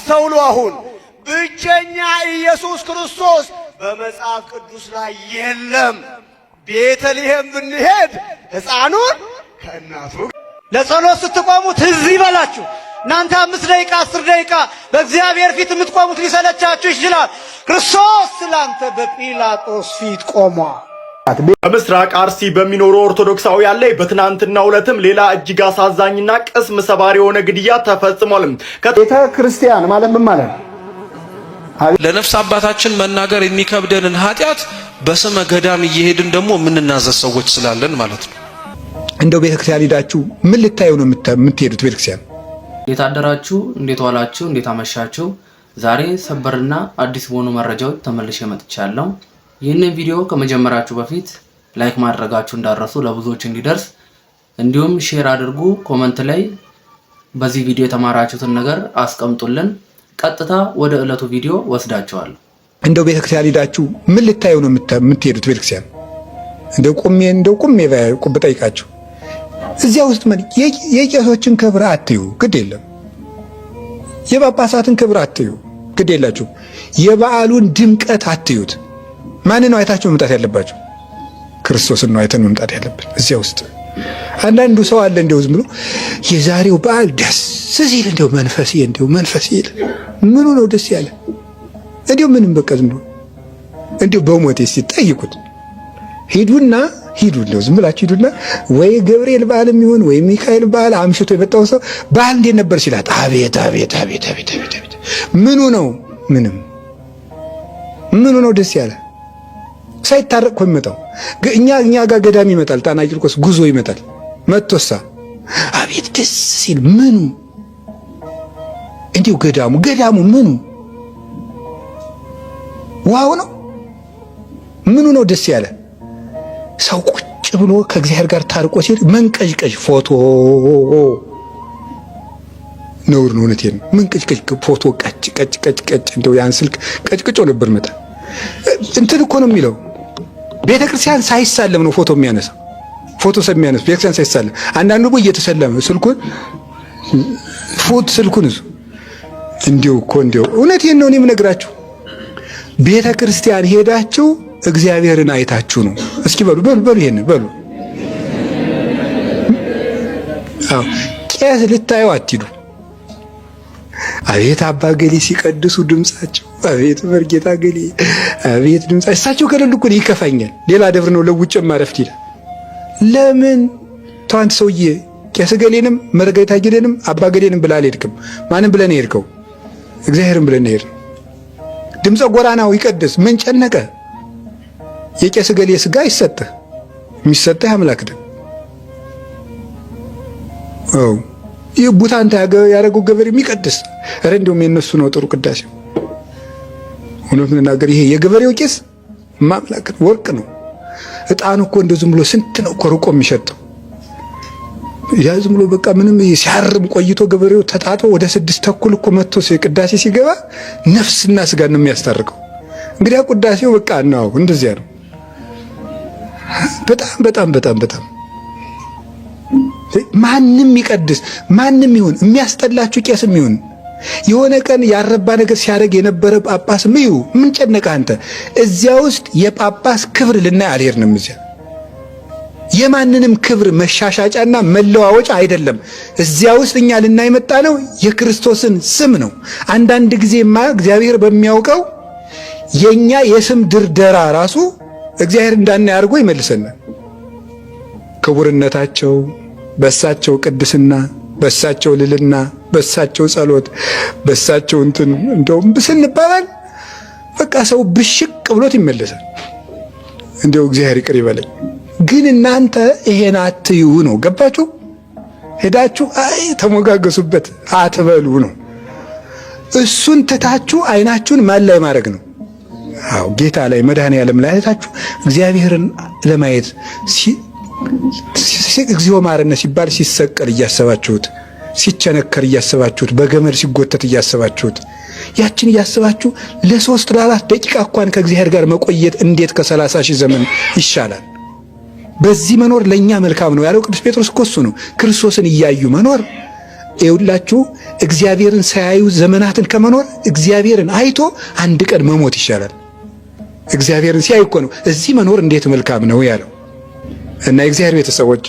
ሰውሉ አሁን ብቸኛ ኢየሱስ ክርስቶስ በመጽሐፍ ቅዱስ ላይ የለም። ቤተልሔም ብንሄድ ሕፃኑን ከእናቱ ለጸሎት ስትቆሙ ትዝ ይበላችሁ። እናንተ 5 ደቂቃ 10 ደቂቃ በእግዚአብሔር ፊት የምትቆሙት ሊሰለቻችሁ ይችላል። ክርስቶስ ስላንተ በጲላጦስ ፊት ቆሟል። በምስራቅ አርሲ በሚኖሩ ኦርቶዶክሳውያን ላይ በትናንትናው ዕለትም ሌላ እጅግ አሳዛኝና ቅስም ሰባሪ የሆነ ግድያ ተፈጽሟል። ቤተ ክርስቲያን ማለት ምን ማለት ነው? ለነፍስ አባታችን መናገር የሚከብደንን ኃጢአት በስመ ገዳም እየሄድን ደግሞ የምንናዘዝ ሰዎች ስላለን ማለት ነው። እንደው ቤተ ክርስቲያን ሄዳችሁ ምን ልታዩ ነው የምትሄዱት? ቤተ ክርስቲያን እንዴት አደራችሁ? እንዴት ዋላችሁ? እንዴት አመሻችሁ? ዛሬ ሰበርና አዲስ በሆኑ መረጃዎች ተመልሼ መጥቻለሁ። ይህንን ቪዲዮ ከመጀመራችሁ በፊት ላይክ ማድረጋችሁ እንዳትረሱ ለብዙዎች እንዲደርስ፣ እንዲሁም ሼር አድርጉ። ኮሜንት ላይ በዚህ ቪዲዮ የተማራችሁትን ነገር አስቀምጡልን። ቀጥታ ወደ ዕለቱ ቪዲዮ ወስዳችኋለሁ። እንደው ቤተክርስቲያን ሄዳችሁ ምን ልታዩ ነው የምትሄዱት? ቤተክርስቲያን እንደው ቁሜ ብጠይቃችሁ እዚያ ውስጥ ምን የቄሶችን ክብር አትዩ፣ ግድ የለም። የጳጳሳትን ክብር አትዩ፣ ግድ የላችሁ። የበዓሉን ድምቀት አትዩት። ማንን ነው አይታችሁ መምጣት ያለባችሁ? ክርስቶስን ነው አይተን መምጣት ያለብን። እዚያ ውስጥ አንዳንዱ ሰው አለ እንደው ዝም ብሎ የዛሬው በዓል ደስ ሲል እንደው መንፈስ ይል ምኑ ነው ደስ ያለ? እንደው ምንም በቃ ዝም ብሎ እንደው በሞቴ ሲጠይቁት ሂዱ እንደው ዝም ብላችሁ ሂዱና ወይ ገብርኤል በዓልም ይሁን ወይ ሚካኤል በዓል አምሽቶ የመጣው ሰው በዓል እንዴት ነበር ሲላት፣ አቤት ምኑ ነው? ምኑ ነው ደስ ያለ? ሳይታረቅ እኮ የሚመጣው እኛ ጋር ገዳም ይመጣል፣ ጣና ቂርቆስ ጉዞ ይመጣል። መጥቶሳ አቤት ደስ ሲል ምኑ እንዲሁ ገዳሙ ምኑ ዋው ነው? ምኑ ነው ደስ ያለ? ሰው ቁጭ ብሎ ከእግዚአብሔር ጋር ታርቆ ሲል መንቀዥቀዥ ፎቶ ነውር ነው። እውነቴን ነው። መንቀዥቀዥ ፎቶ ቀጭ እንደው ያን ስልክ ቀጭቅጮ ነበር መጣ እንትን እኮ ነው የሚለው። ቤተ ክርስቲያን ሳይሳለም ነው ፎቶ የሚያነሳው። ፎቶ የሚያነሳ ቤተ ክርስቲያን ሳይሳለም። አንዳንዱ ደግሞ እየተሰለመ ስልኩን እንዲው እውነቴን ነው የምነግራችሁ። ቤተ ክርስቲያን ሄዳችሁ እግዚአብሔርን አይታችሁ ነው። እስኪ በሉ ይሄን በሉ። አዎ ቄስ ልታዩ አትሂዱ። አቤት አባ ገሌ ሲቀድሱ ድምጻቸው፣ አቤት መርጌታ ገሌ አቤት ድምጻቸው። እሳቸው ከሌሉ እኮ ይከፋኛል። ሌላ ደብር ነው ለውጭ ማረፍት ይላል። ለምን ታንት ሰውዬ ቄስ ገሌንም መርጌታ ገሌንም አባ ገሌንም ብላ አልሄድክም? ማንም ብለን ሄድከው? እግዚአብሔርን ብለን ሄድ። ድምጸ ጎራናው ይቀድስ ምን ጨነቀ? የቄስ ገሌ ስጋ ይሰጥህ፣ የሚሰጥህ አምላክ ደም። ይህ ቡታንታ ያደረገው ገበሬ የሚቀድስ ኧረ እንደውም የነሱ ነው ጥሩ ቅዳሴው። እውነት ምንናገር ይሄ የገበሬው ቄስ ማምላክ ወርቅ ነው። ዕጣኑ እኮ እንደው ዝም ብሎ ስንት ነው ርቆ የሚሸጠው። ያ ዝም ብሎ በቃ ምንም ሲያርም ቆይቶ ገበሬው ተጣጥቦ ወደ 6:30 እኮ መጥቶ ቅዳሴ ሲገባ ነፍስና ስጋ ነው የሚያስታርቀው። እንግዲህ ቅዳሴው በቃ ነው እንደዚያ ነው። በጣም ማንም ይቀድስ ማንም ይሁን የሚያስጠላችሁ ቄስም ይሁን የሆነ ቀን ያረባ ነገር ሲያደርግ የነበረ ጳጳስም ይሁን ምን ጨነቀ አንተ? እዚያ ውስጥ የጳጳስ ክብር ልናይ አልሄድንም። እዚያ የማንንም ክብር መሻሻጫና መለዋወጫ አይደለም። እዚያ ውስጥ እኛ ልናይ መጣ ነው የክርስቶስን ስም ነው። አንዳንድ ጊዜማ እግዚአብሔር በሚያውቀው የኛ የስም ድርደራ ራሱ እግዚአብሔር እንዳናይ አድርጎ ይመልሰናል። ክቡርነታቸው በሳቸው ቅድስና፣ በሳቸው ልልና፣ በሳቸው ጸሎት፣ በሳቸው እንደውም ስንባባል በቃ ሰው ብሽቅ ብሎት ይመለሳል። እንደው እግዚአብሔር ይቅር ይበለኝ። ግን እናንተ ይሄን አትዩ ነው። ገባችሁ? ሄዳችሁ ተሞጋገሱበት አትበሉ ነው። እሱን ትታችሁ አይናችሁን ማን ላይ ማድረግ ነው? አዎ ጌታ ላይ መድኃኔዓለም ላይ አይታችሁ እግዚአብሔርን ለማየት እግዚኦ ማረነ ሲባል ሲሰቀል እያሰባችሁት፣ ሲቸነከር እያሰባችሁት፣ በገመድ ሲጎተት እያሰባችሁት፣ ያችን እያሰባችሁ ለ3 ለ4 ደቂቃ እንኳን ከእግዚአብሔር ጋር መቆየት እንዴት ከ30,000 ዘመን ይሻላል? በዚህ መኖር ለኛ መልካም ነው ያለው ቅዱስ ጴጥሮስ እኮ እሱ ነው። ክርስቶስን እያዩ መኖር ይውላችሁ እግዚአብሔርን ሳያዩ ዘመናትን ከመኖር እግዚአብሔርን አይቶ አንድ ቀን መሞት ይሻላል። እግዚአብሔርን ሲያዩ እኮ ነው እዚህ መኖር እንዴት መልካም ነው ያለው። እና የእግዚአብሔር ቤተሰቦች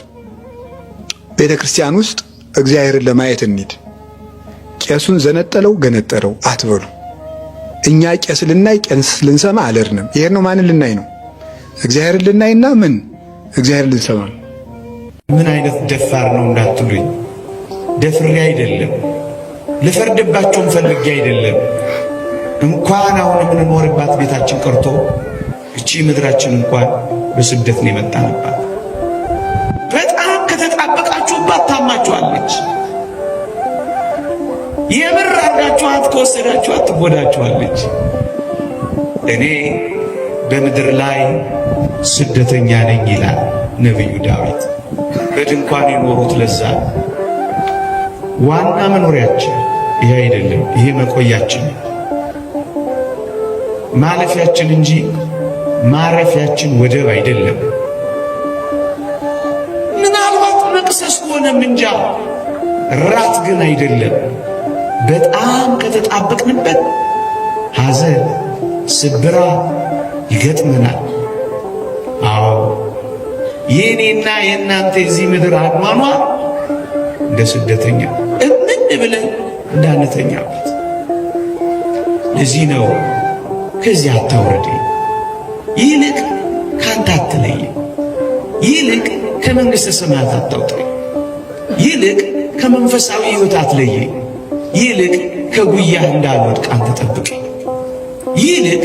ቤተ ክርስቲያን ውስጥ እግዚአብሔርን ለማየት እንሂድ። ቄሱን ዘነጠለው ገነጠለው አትበሉ። እኛ ቄስ ልናይ ቄስ ልንሰማ አልሄድንም። ይሄን ነው ማንን ልናይ ነው? እግዚአብሔርን ልናይና ምን እግዚአብሔርን ልንሰማ። ምን አይነት ደፋር ነው እንዳትሉኝ፣ ደፍሬ አይደለም፣ ልፈርድባቸውም ፈልጌ አይደለም። እንኳን አሁን የምንኖርባት ቤታችን ቀርቶ እቺ ምድራችን እንኳን በስደት ነው የመጣንባት። በጣም ከተጣበቃችሁባት ታማችኋለች። የምር አድርጋችኋት ከወሰዳችኋት ትጎዳችኋለች። እኔ በምድር ላይ ስደተኛ ነኝ ይላል ነቢዩ ዳዊት። በድንኳን የኖሩት ለዛ ዋና መኖሪያችን ይሄ አይደለም። ይሄ መቆያችን ማለፊያችን እንጂ ማረፊያችን ወደብ አይደለም። ምናልባት መቅሰስ ሆነ ምንጃ ራት ግን አይደለም። በጣም ከተጣበቅንበት ሐዘን ስብራ ይገጥመናል። አዎ የኔና የእናንተ የዚህ ምድር አኗኗር እንደ ስደተኛ እምን ብለን እንዳንተኛበት። ለዚህ ነው ከዚህ አታውርደኝ፣ ይልቅ ካንተ አትለይ፣ ይልቅ ከመንግሥተ ሰማያት አታውጣኝ፣ ይልቅ ከመንፈሳዊ ሕይወት አትለይ፣ ይልቅ ከጉያህ እንዳልወድቅ አንተ ጠብቀኝ፣ ይልቅ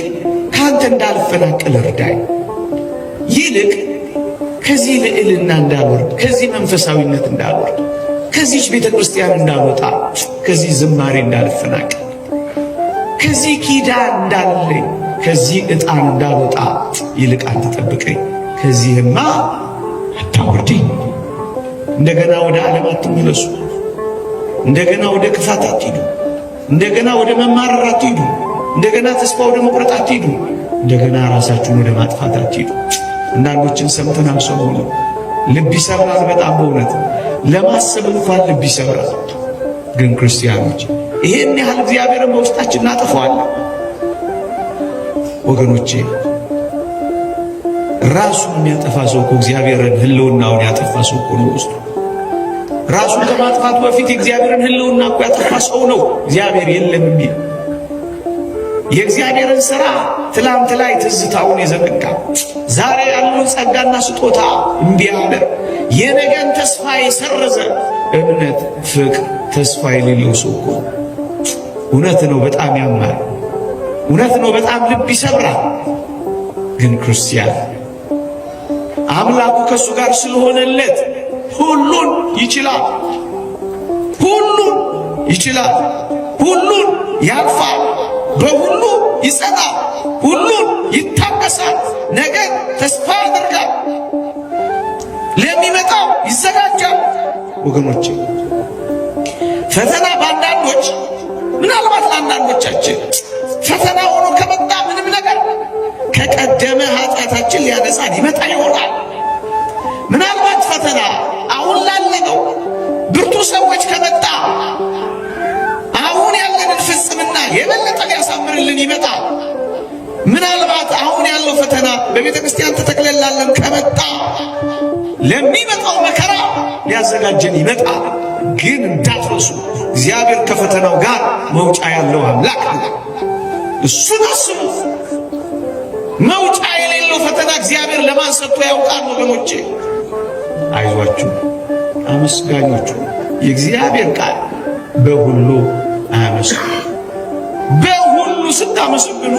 ካንተ እንዳልፈናቀል እርዳኝ፣ ይልቅ ከዚህ ልዕልና እንዳልወርድ፣ ከዚህ መንፈሳዊነት እንዳልወርድ፣ ከዚህች ቤተ ክርስቲያን እንዳልወጣ፣ ከዚህ ዝማሬ እንዳልፈናቀል፣ ከዚህ ኪዳን እንዳልለይ፣ ከዚህ ዕጣን እንዳልወጣ ይልቅ አንተ ጠብቀኝ፣ ከዚህማ አታውርደኝ። እንደገና ወደ ዓለም አትመለሱ። እንደገና ወደ ክፋት አትሂዱ። እንደገና ወደ መማረር አትሂዱ። እንደገና ተስፋ ወደ መቁረጥ አትሂዱ። እንደገና ራሳችሁን ወደ ማጥፋት አትሂዱ። አንዳንዶችን ሰምተናል። ሰሞኑ ልብ ይሰብራል። በጣም በእውነት ለማሰብ እንኳን ልብ ይሰብራል። ግን ክርስቲያኖች ይሄን ያህል እግዚአብሔርን በውስጣችን እናጠፋዋለን። ወገኖቼ ራሱን የሚያጠፋ ሰው እኮ እግዚአብሔርን ሕልውናውን ያጠፋ ሰው እኮ ነው ውስጡ። ራሱን ከማጥፋቱ በፊት የእግዚአብሔርን ሕልውና እኮ ያጠፋ ሰው ነው እግዚአብሔር የለም የሚል። የእግዚአብሔርን ሥራ ትላንት ላይ ትዝታውን የዘነጋ ዛሬ ያለውን ጸጋና ስጦታ እምቢ ያለ የነገን ተስፋ የሰረዘ እምነት፣ ፍቅር፣ ተስፋ የሌለው ሰው እኮ እውነት ነው። በጣም ያማል። እውነት ነው። በጣም ልብ ይሰብራል። ግን ክርስቲያን አምላኩ ከእሱ ጋር ስለሆነለት ሁሉን ይችላል። ሁሉን ይችላል። ሁሉን ያልፋል። በሁሉ ይጸናል። ሁሉን ይታገሳል። ነገ ተስፋ ያደርጋል። ለሚመጣው ይዘጋጃል። ወገኖቼ ፈተና በአንዳንዶች ምናልባት ለአንዳንዶቻችን ፈተና ሆኖ ከመጣ ምንም ነገር ከቀደመ ኃጢአታችን ሊያነጻን ይመጣ ይሆናል። ምናልባት ፈተና አሁን ላለነው ብርቱ ሰዎች ከመጣ አሁን ያለንን ፍጽምና የበለጠ ሊያሳምርልን ይመጣል። ምናልባት አሁን ያለው ፈተና በቤተ ክርስቲያን ተተክለላለን ከመጣ ለሚመጣው መከራ ሊያዘጋጀን ይመጣል። ግን እንዳትረሱ እግዚአብሔር ከፈተናው ጋር መውጫ ያለው አምላክ ነው። እሱን አስቡ። መውጫ የሌለው ፈተና እግዚአብሔር ለማን ሰጥቶ ያውቃል? ወገኖቼ አይዟችሁ፣ አመስጋኞቹ የእግዚአብሔር ቃል በሁሉ አመስግኑ። በሁሉ ስታመሰግኑ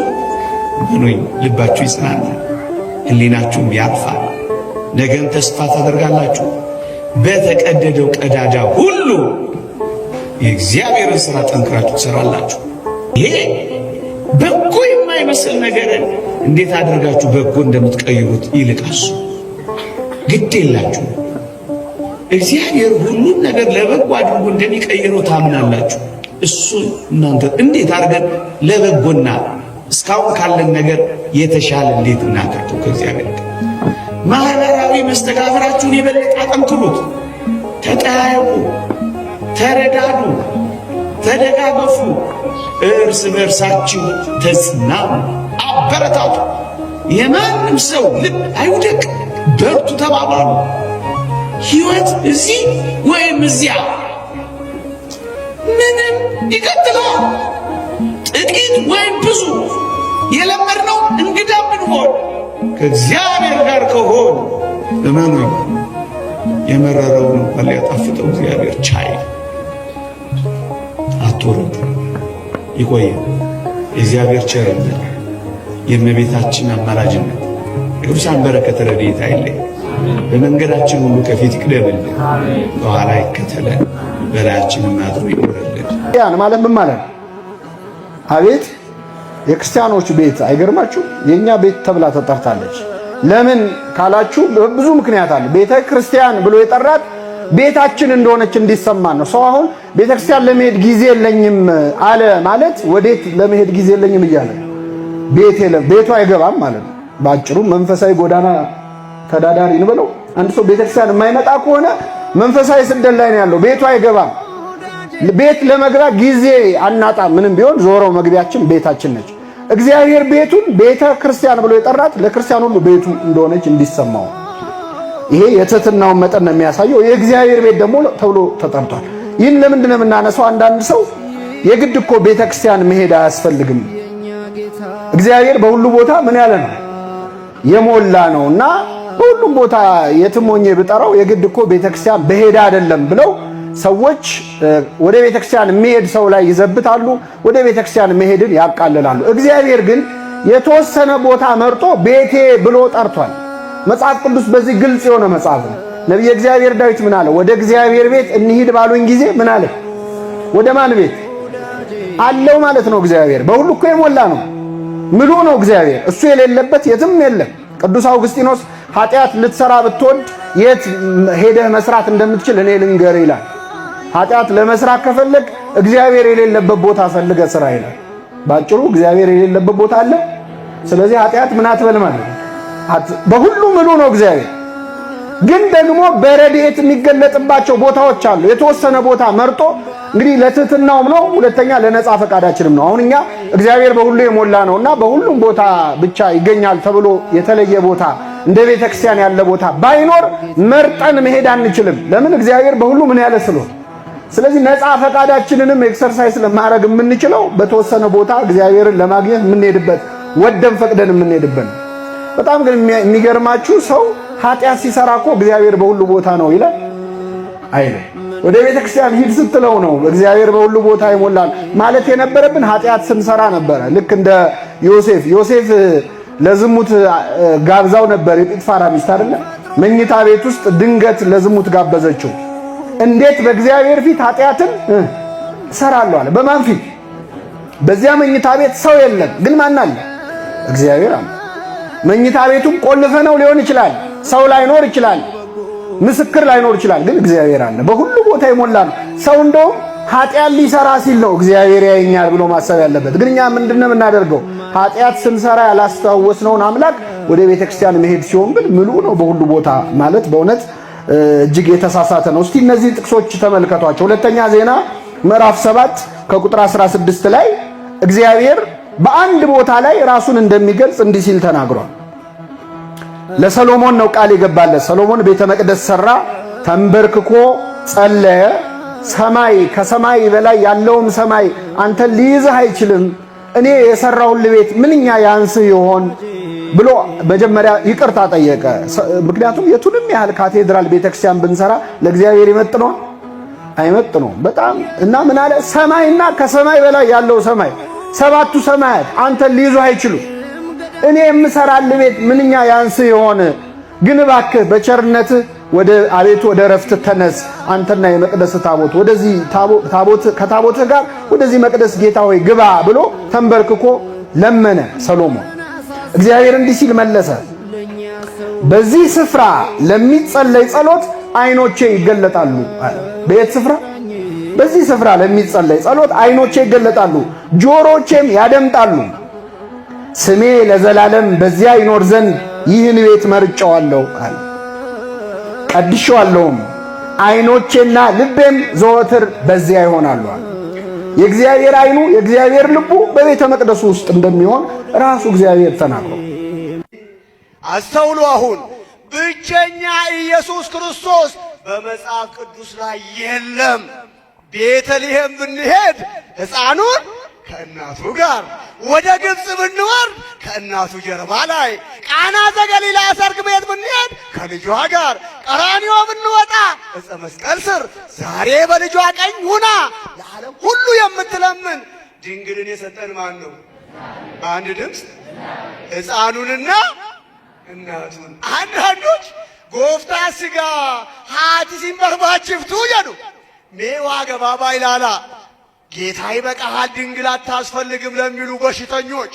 ምኑኝ ልባችሁ ይጽናናል፣ ሕሊናችሁም ያርፋል። ነገን ተስፋ ታደርጋላችሁ። በተቀደደው ቀዳዳ ሁሉ የእግዚአብሔርን ሥራ ጠንክራችሁ ትሰራላችሁ። ይሄ በጎ የማይመስል ነገርን እንዴት አድርጋችሁ በጎ እንደምትቀይሩት ይልቃሱ ግድ የላችሁ። እግዚአብሔር ሁሉን ነገር ለበጎ አድርጎ እንደሚቀይረው ታምናላችሁ። እሱ እናንተ እንዴት አድርገን ለበጎና እስካሁን ካለን ነገር የተሻለ እንዴት እናደርገው? ከእግዚአብሔር ጋር ማህበራዊ መስተጋብራችሁን የበለጠ አጠንክሩት። ተጠያየቁ፣ ተረዳዱ፣ ተደጋገፉ፣ እርስ በርሳችሁ ተጽናኑ፣ አበረታቱ። የማንም ሰው ልብ አይውደቅ፣ በርቱ ተባባሉ። ሕይወት እዚህ ወይም እዚያ ምንም ይቀጥላል። ጥቂት ወይም ብዙ የለመድነው እንግዳ ብንሆን ከእግዚአብሔር ጋር ከሆን እመኑኝ የመረረውን እንኳን ሊያጣፍጠው እግዚአብሔር ቻይ። አትወርዱ። ይቆየ የእግዚአብሔር ቸርነት የእመቤታችን አማላጅነት የቅዱሳን በረከት ረድኤት አይለይ። በመንገዳችን ሁሉ ከፊት ይቅደምልን፣ በኋላ ይከተለን፣ በላያችንም አድሮ ይኖረልን። ያን ማለት ምን ማለት ነው? አቤት የክርስቲያኖች ቤት አይገርማችሁ? የኛ ቤት ተብላ ተጠርታለች። ለምን ካላችሁ ብዙ ምክንያት አለ። ቤተ ክርስቲያን ብሎ የጠራት ቤታችን እንደሆነች እንዲሰማን ነው። ሰው አሁን ቤተ ክርስቲያን ለመሄድ ጊዜ የለኝም አለ ማለት ወዴት ለመሄድ ጊዜ የለኝም እያለ ቤቱ አይገባም ማለት ነው። ባጭሩ መንፈሳዊ ጎዳና ተዳዳሪ ነው ብለው አንድ ሰው ቤተ ክርስቲያን የማይመጣ ከሆነ መንፈሳዊ ስደት ላይ ነው ያለው። ቤቱ አይገባም። ቤት ለመግባት ጊዜ አናጣ። ምንም ቢሆን ዞሮ መግቢያችን ቤታችን ነች። እግዚአብሔር ቤቱን ቤተ ክርስቲያን ብሎ የጠራት ለክርስቲያን ሁሉ ቤቱ እንደሆነች እንዲሰማው፣ ይሄ የትህትናውን መጠን ነው የሚያሳየው። የእግዚአብሔር ቤት ደግሞ ተብሎ ተጠርቷል። ይህን ለምንድን ነው የምናነሳው? አንዳንድ ሰው የግድ እኮ ቤተ ክርስቲያን መሄድ አያስፈልግም፣ እግዚአብሔር በሁሉ ቦታ ምን ያለ ነው የሞላ ነውና በሁሉም ቦታ የትም ሆኜ ብጠራው የግድ እኮ ቤተ ክርስቲያን በሄዳ አይደለም ብለው ሰዎች ወደ ቤተክርስቲያን የሚሄድ ሰው ላይ ይዘብታሉ። ወደ ቤተክርስቲያን መሄድን ያቃልላሉ። እግዚአብሔር ግን የተወሰነ ቦታ መርጦ ቤቴ ብሎ ጠርቷል። መጽሐፍ ቅዱስ በዚህ ግልጽ የሆነ መጽሐፍ ነው። ነቢየ እግዚአብሔር ዳዊት ምን አለ? ወደ እግዚአብሔር ቤት እንሂድ ባሉኝ ጊዜ ምን አለ? ወደ ማን ቤት አለው ማለት ነው። እግዚአብሔር በሁሉ እኮ የሞላ ነው፣ ምሉ ነው እግዚአብሔር። እሱ የሌለበት የትም የለም። ቅዱስ አውግስጢኖስ ኃጢአት ልትሰራ ብትወድ የት ሄደህ መስራት እንደምትችል እኔ ልንገር ይላል። ኃጢአት ለመስራት ከፈለግ እግዚአብሔር የሌለበት ቦታ ፈልገ ስራ ይላል። ባጭሩ እግዚአብሔር የሌለበት ቦታ አለ። ስለዚህ ኃጢአት ምን አትበል ማለት ነው። በሁሉ ምሉ ነው እግዚአብሔር። ግን ደግሞ በረድኤት የሚገለጥባቸው ቦታዎች አሉ። የተወሰነ ቦታ መርጦ እንግዲህ ለትህትናውም ነው፣ ሁለተኛ ለነጻ ፈቃዳችንም ነው። አሁን እኛ እግዚአብሔር በሁሉ የሞላ ነውና በሁሉም ቦታ ብቻ ይገኛል ተብሎ የተለየ ቦታ እንደ ቤተ ክርስቲያን ያለ ቦታ ባይኖር መርጠን መሄድ አንችልም። ለምን? እግዚአብሔር በሁሉ ምን ያለ ስለሆነ። ስለዚህ ነጻ ፈቃዳችንንም ኤክሰርሳይዝ ለማድረግ የምንችለው በተወሰነ ቦታ እግዚአብሔርን ለማግኘት የምንሄድበት ወደን ፈቅደን የምንሄድበት። በጣም ግን የሚገርማችሁ ሰው ኃጢአት ሲሰራ እኮ እግዚአብሔር በሁሉ ቦታ ነው ይላል አይደል? ወደ ቤተ ክርስቲያን ሂድ ስትለው ነው እግዚአብሔር በሁሉ ቦታ ይሞላል ማለት የነበረብን ኃጢአት ስንሰራ ነበረ። ልክ እንደ ዮሴፍ ለዝሙት ጋብዛው ነበር። የጲጥፋራ ሚስት አይደለ? መኝታ ቤት ውስጥ ድንገት ለዝሙት ጋበዘችው። እንዴት በእግዚአብሔር ፊት ኃጢአትን እሰራለሁ አለ። በማን ፊት? በዚያ መኝታ ቤት ሰው የለም፣ ግን ማን አለ? እግዚአብሔር አለ። መኝታ ቤቱም ቆልፈነው ሊሆን ይችላል፣ ሰው ላይኖር ይችላል፣ ምስክር ላይኖር ይችላል፣ ግን እግዚአብሔር አለ። በሁሉ ቦታ የሞላ ነው። ሰው እንደውም ኃጢአት ሊሰራ ሲል ነው እግዚአብሔር ያየኛል ብሎ ማሰብ ያለበት። ግን እኛ ምንድነው የምናደርገው? ኃጢአት ስንሰራ ያላስተዋወስነውን አምላክ ወደ ቤተክርስቲያን መሄድ ሲሆን ግን ምሉ ነው በሁሉ ቦታ ማለት በእውነት እጅግ የተሳሳተ ነው። እስቲ እነዚህ ጥቅሶች ተመልከቷቸው። ሁለተኛ ዜና ምዕራፍ 7 ከቁጥር 16 ላይ እግዚአብሔር በአንድ ቦታ ላይ ራሱን እንደሚገልጽ እንዲህ ሲል ተናግሯል። ለሰሎሞን ነው ቃል የገባለት። ሰሎሞን ቤተ መቅደስ ሰራ፣ ተንበርክኮ ጸለየ። ሰማይ ከሰማይ በላይ ያለውም ሰማይ አንተ ሊይዝህ አይችልም፣ እኔ የሰራሁልህ ቤት ምንኛ ያንስህ ይሆን ብሎ መጀመሪያ ይቅርታ ጠየቀ። ምክንያቱም የቱንም ያህል ካቴድራል ቤተክርስቲያን ብንሰራ ለእግዚአብሔር ይመጥነዋል? አይመጥነውም በጣም እና ምን አለ? ሰማይና ከሰማይ በላይ ያለው ሰማይ ሰባቱ ሰማያት አንተ ሊይዙ አይችሉም፣ እኔ የምሰራልህ ቤት ምንኛ ያንስህ ይሆን? ግን እባክህ በቸርነትህ አቤቱ ወደ ረፍት ተነስ፣ አንተና የመቅደስ ታቦት ወደዚህ ከታቦትህ ጋር ወደዚህ መቅደስ ጌታ ሆይ ግባ ብሎ ተንበርክኮ ለመነ ሰሎሞን። እግዚአብሔር እንዲህ ሲል መለሰ፣ በዚህ ስፍራ ለሚጸለይ ጸሎት አይኖቼ ይገለጣሉ አለ። በየት ስፍራ? በዚህ ስፍራ ለሚጸለይ ጸሎት አይኖቼ ይገለጣሉ፣ ጆሮቼም ያደምጣሉ። ስሜ ለዘላለም በዚያ ይኖር ዘንድ ይህን ቤት መርጨዋለሁ አለ። ቀድሼዋለሁም፣ ዓይኖቼና ልቤም ዘወትር በዚያ ይሆናሉ። የእግዚአብሔር ዓይኑ የእግዚአብሔር ልቡ በቤተ መቅደሱ ውስጥ እንደሚሆን ራሱ እግዚአብሔር ተናግሮ አስተውሉ። አሁን ብቸኛ ኢየሱስ ክርስቶስ በመጽሐፍ ቅዱስ ላይ የለም። ቤተልሔም ብንሄድ ሕፃኑን ከእናቱ ጋር፣ ወደ ግብፅ ብንወርድ ከእናቱ ጀርባ ላይ፣ ቃና ዘገሊላ ሰርግ ቤት ብንሄድ ከልጇ ጋር፣ ቀራንዮ ብንወጣ ዕፀ መስቀል ስር ዛሬ በልጇ ቀኝ ሁና ለዓለም ሁሉ የምትለምን ድንግልን የሰጠን ማን ነው? በአንድ ድምፅ ሕፃኑንና እናቱን። አንዳንዶች ጎፍታ ስጋ ሃቲ ሲንበርባችፍቱ ጀዱ ሜዋ ገባባ ይላላ ጌታ ይበቃሃል ድንግል አታስፈልግም ለሚሉ በሽተኞች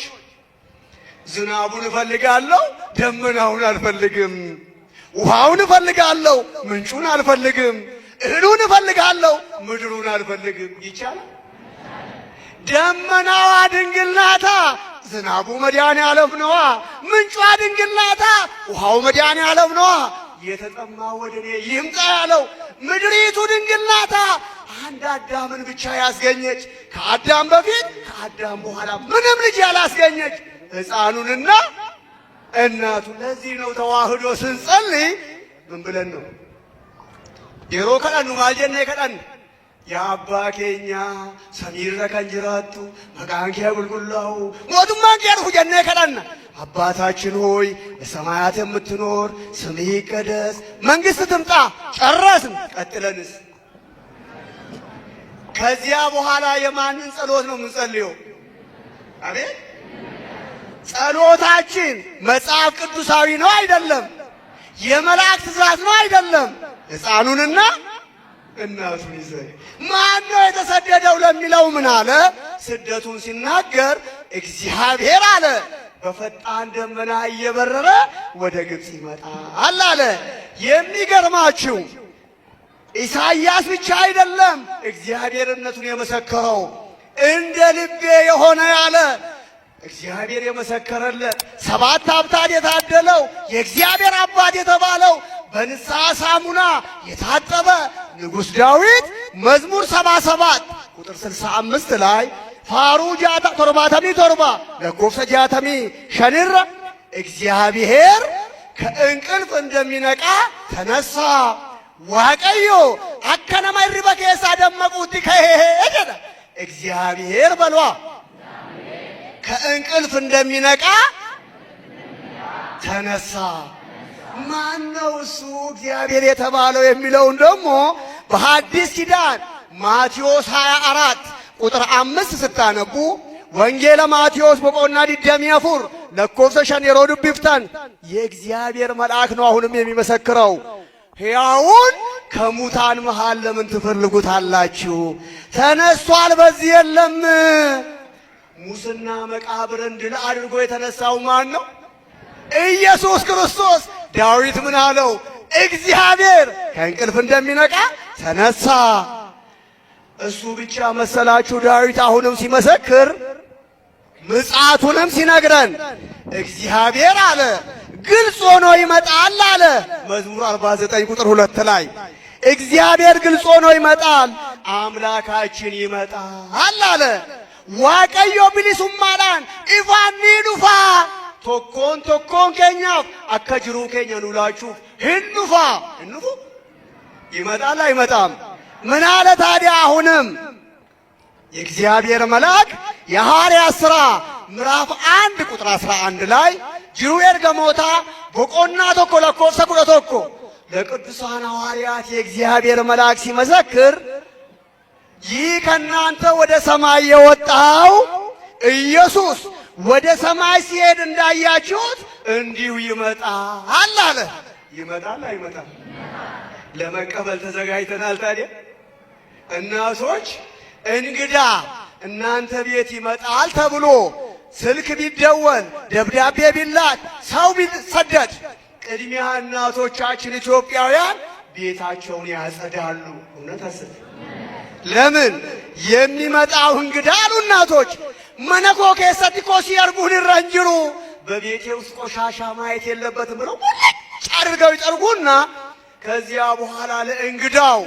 ዝናቡን እፈልጋለሁ ደመናውን አልፈልግም፣ ውሃውን እፈልጋለሁ ምንጩን አልፈልግም፣ እህሉን እፈልጋለሁ ምድሩን አልፈልግም። ይቻላል? ደመናዋ ድንግል ናታ፣ ዝናቡ መድኃኔ ዓለም ነዋ። ምንጯ ድንግል ናታ፣ ውሃው መድኃኔ ዓለም ነዋ። የተጠማ ወደ እኔ ይምጣ ያለው ምድሪቱ ድንግል ናታ። አንድ አዳምን ብቻ ያስገኘች፣ ከአዳም በፊት ከአዳም በኋላ ምንም ልጅ ያላስገኘች ሕፃኑንና እናቱን። ለዚህ ነው ተዋህዶ ስንጸልይ ምን ብለን ነው? የሮ ከዳኑ ማልጀነ ከዳን የአባ ኬኛ ሰሚረ ከንጅራቱ መቃንኪያ ጉልጉላው ሞቱማን ቄርሁ ጀነ ከዳና አባታችን ሆይ በሰማያት የምትኖር ስምህ ይቀደስ፣ መንግሥት ትምጣ። ጨረስን። ቀጥለንስ ከዚያ በኋላ የማንን ጸሎት ነው የምንጸልየው? አቤት ጸሎታችን መጽሐፍ ቅዱሳዊ ነው አይደለም? የመላእክት ትእዛዝ ነው አይደለም? ሕፃኑንና እናቱን ይዘህ ማን ነው የተሰደደው ለሚለው ምን አለ? ስደቱን ሲናገር እግዚአብሔር አለ በፈጣን ደመና እየበረረ ወደ ግብፅ ይመጣል አለ። የሚገርማችሁ ኢሳይያስ ብቻ አይደለም እግዚአብሔርነቱን የመሰከረው፣ እንደ ልቤ የሆነ ያለ እግዚአብሔር የመሰከረለት፣ ሰባት ሀብታት የታደለው የእግዚአብሔር አባት የተባለው በንስሐ ሳሙና የታጠበ ንጉሥ ዳዊት መዝሙር 77 ቁጥር 65 ላይ ፋሩ ጃታ ቶርባተሚ ቶርባ ለኮፍሰ ጃተሚ ሸንረ እግዚአብሔር ከእንቅልፍ እንደሚነቃ ተነሳ። ዋቀዮ አከነማ ይርበ ከሳ ደመቁቲ ከሄደ እግዚአብሔር በሏ ከእንቅልፍ እንደሚነቃ ተነሳ። ማን ነው እሱ እግዚአብሔር የተባለው የሚለውን ደግሞ በሐዲስ ኪዳን ማቴዎስ 24 ቁጥር 5 ስታነቡ ወንጌለ ማቴዎስ በቆና ዲደሚያፉር ለኮፍሰ ሸኔሮ ዱብፍታን የእግዚአብሔር መልአክ ነው አሁንም የሚመሰክረው። ሕያውን ከሙታን መሃል ለምን ትፈልጉታላችሁ? ተነስቷል፣ በዚህ የለም። ሙስና መቃብርን ድል አድርጎ የተነሳው ማን ነው? ኢየሱስ ክርስቶስ። ዳዊት ምን አለው? እግዚአብሔር ከእንቅልፍ እንደሚነቃ ተነሳ። እሱ ብቻ መሰላችሁ? ዳዊት አሁንም ሲመሰክር ምጽአቱንም ሲነግረን እግዚአብሔር አለ ግልጽ ሆኖ ይመጣል አለ። መዝሙር 49 ቁጥር 2 ላይ እግዚአብሔር ግልጽ ሆኖ ይመጣል፣ አምላካችን ይመጣል አለ። ዋቀዮ ቢሊሱማዳን ኢፋኒ ዱፋ ቶኮን ቶኮን ኬኛፍ አከጅሩ ኬኛ ኑላችሁ ህንዱፋ እንፉ ይመጣል አይመጣም? ምን አለ ታዲያ? አሁንም የእግዚአብሔር መልአክ የሐዋርያት ሥራ ምዕራፍ 1 ቁጥር 11 ላይ ጅሩ ኤርገሞታ በቆና ቶኮ ለኮፍሰ ኩለ ቶኮ ለቅዱሳን ሐዋርያት የእግዚአብሔር መልአክ ሲመሰክር ይህ ከእናንተ ወደ ሰማይ የወጣው ኢየሱስ ወደ ሰማይ ሲሄድ እንዳያችሁት እንዲሁ ይመጣል አለ። ይመጣል አይመጣም? ለመቀበል ተዘጋጅተናል። ታዲያ እናቶች እንግዳ እናንተ ቤት ይመጣል ተብሎ ስልክ ቢደወል ደብዳቤ ቢላክ ሰው ቢሰደድ ቅድሚያ እናቶቻችን ኢትዮጵያውያን ቤታቸውን ያጸዳሉ። እውነት አስብ። ለምን የሚመጣው እንግዳ አሉ እናቶች መነኮ ከሰቲ ኮሲ ያርጉን ይረንጅሩ በቤቴ ውስጥ ቆሻሻ ማየት የለበትም ብለው ሙልጭ አድርገው ይጠርጉና ከዚያ በኋላ ለእንግዳው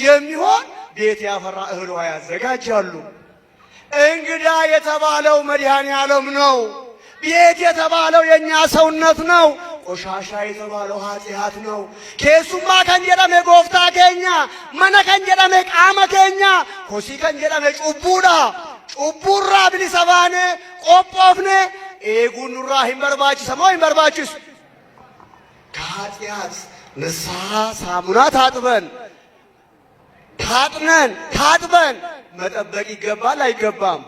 የሚሆን ቤት ያፈራ እህል ውሃ ያዘጋጃሉ። እንግዳ የተባለው መድኃኔ ዓለም ነው። ቤት የተባለው የኛ ሰውነት ነው። ቆሻሻ የተባለው ኃጢአት ነው። ኬሱማ ከንጀረሜ ጎፍታ ኬኛ መነ ከንጀረሜ ቃመ ኬኛ ኮሲ ከንጀረሜ ጩቡዳ ጩቡራ ብሊሰባኔ ቆጶፍኔ ኤጉኑራ ሂንበርባችሰ ሞ ሂንበርባችሱ ከኃጢአት ንስሐ ሳሙና ታጥበን መጠበቅ ይገባል አይገባም?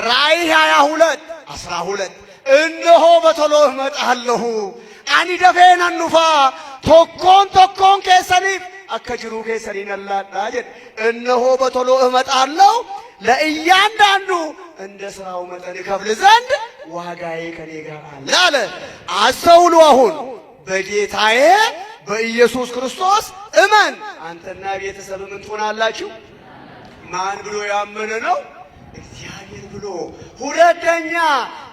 ራእይ 22:12 እነሆ በቶሎ እመጣለሁ አኒ ደፌን አኑፋ ቶኮን ኬሰኒፍ አከጅሩ ኬሰኒን አላዳ ጀድ እነሆ በቶሎ እመጣለሁ ለእያንዳንዱ እንደ ስራው መጠን ይከፍል ዘንድ ዋጋዬ ከኔ ጋር አለ። አስተውሉ። አሁን በጌታዬ በኢየሱስ ክርስቶስ እመን። አንተና ቤተሰብ ምን ትሆናላችሁ? ማን ብሎ ያመነ ነው? እግዚአብሔር ብሎ። ሁለተኛ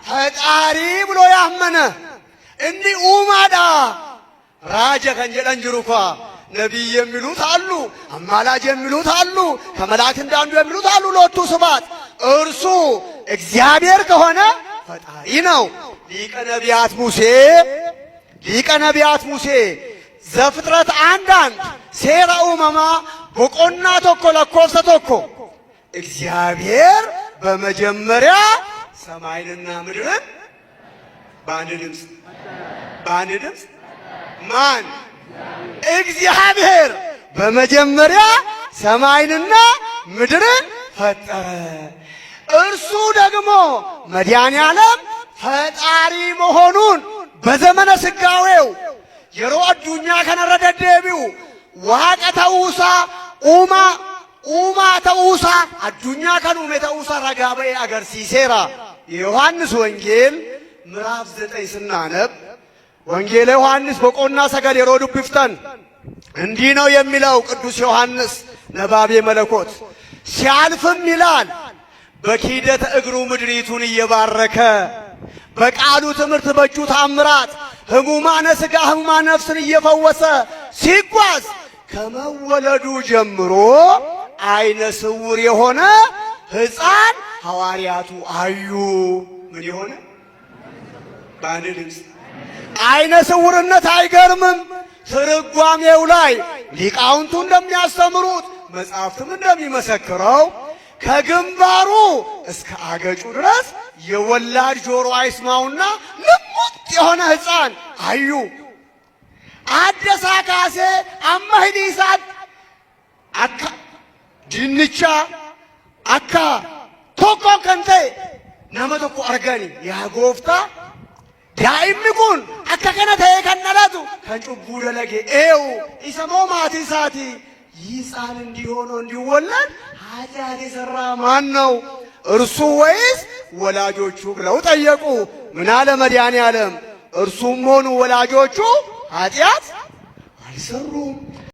ፈጣሪ ብሎ ያመነ እንዲህ ኡማዳ ራጀ ከንጀለን ጅሩኳ ነቢይ የሚሉት አሉ፣ አማላጅ የሚሉት አሉ፣ ከመላእክት እንዳንዱ የሚሉት አሉ። ሎቱ ስብሐት እርሱ እግዚአብሔር ከሆነ ፈጣሪ ነው። ሊቀ ነቢያት ሙሴ ዘፍጥረት 1:1 ሴራ ኡመማ ቦቆና ቶኮ ለኮፍሰ ቶኮ እግዚአብሔር በመጀመሪያ ሰማይንና ምድርን በአንድ ድምፅ ማን? እግዚአብሔር በመጀመሪያ ሰማይንና ምድርን ፈጠረ። እርሱ ደግሞ መድኃኔ ዓለም ፈጣሪ መሆኑን በዘመነ ስጋዌው የሮ አዱኛ ከነረደደቢው ዋቀ ተውሳ ኡማ ተውሳ አዱኛ ከኑሜ ተውሳ ረጋበኤ አገርሲሴራ። የዮሐንስ ወንጌል ምዕራፍ 9 ስናነብ ወንጌለ ዮሐንስ በቆና ሰገድ የሮ ዱብፍተን እንዲህ ነው የሚለው ቅዱስ ዮሐንስ ነባቤ መለኮት። ሲያልፍም ይላል በኪደተ እግሩ ምድሪቱን እየባረከ በቃሉ ትምህርት በእጁ ታምራት ሕሙማነ ሥጋ ሕሙማነ ነፍስን እየፈወሰ ሲጓዝ ከመወለዱ ጀምሮ አይነ ስውር የሆነ ሕፃን ሐዋርያቱ አዩ። ምን የሆነ? በአንድ ድምፅ። አይነ ስውርነት አይገርምም? ትርጓሜው ላይ ሊቃውንቱ እንደሚያስተምሩት መጽሐፍትም እንደሚመሰክረው ከግንባሩ እስከ አገጩ ድረስ የወላድ ጆሮ አይስማውና ልሙጥ የሆነ ሕፃን አዩ። አደሳ ካሴ አማህዲሳት አካ ድንቻ አካ ቶኮ ከንቴ ነመ ቶኮ አርገኒ ያጎፍታ ዳኢምኒ ኩን አካ ከነ ተኤ ከነላቱ ከንጩቡ ደለጌ ኤው ኢሰሞ ማቲ ሳቲ ይህፃን እንዲሆኖ እንዲወለድ ኃጢአት የሠራ ማን ነው? እርሱ ወይስ ወላጆቹ ብለው ጠየቁ። ምን አለ መድኃኔ ዓለም? እርሱም ሆኑ ወላጆቹ ኃጢአት አልሠሩም።